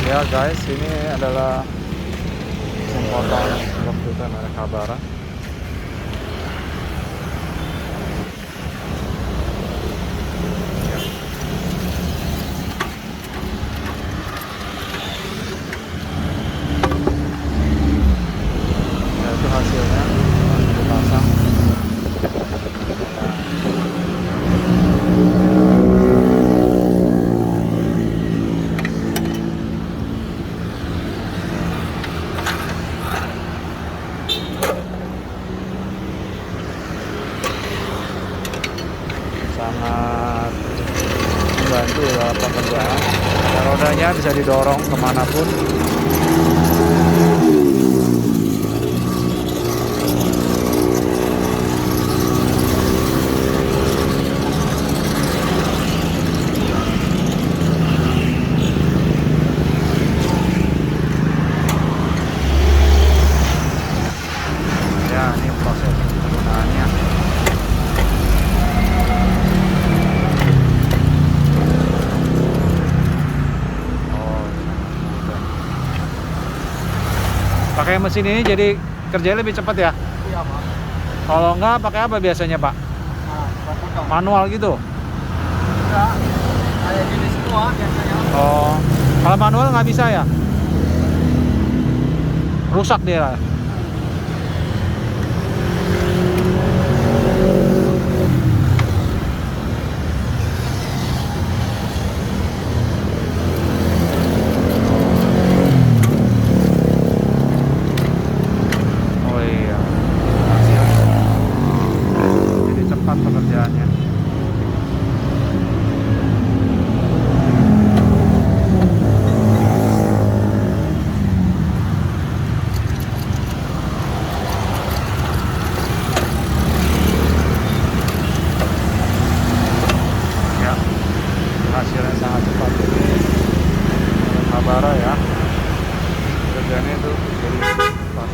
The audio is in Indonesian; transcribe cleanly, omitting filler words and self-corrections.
Ya guys, ini adalah memotong komputer merek Agar. Ya, itu hasilnya dipasang. Sangat membantu dalam pekerjaan. Ya, rodanya bisa didorong kemanapun. Ya, ini proses penggunaannya. Pakai mesin ini jadi kerjanya lebih cepat ya? Iya, Pak. Kalau enggak pakai apa biasanya, Pak? Nah, potong. Manual gitu? Enggak, kayak gini semua biasanya. Oh, kalau manual nggak bisa ya? Rusak dia. Oh iya, jadi cepat pekerjaannya. Ya, hasilnya sangat cepat. Agar ya, kerjanya itu jadi cepat.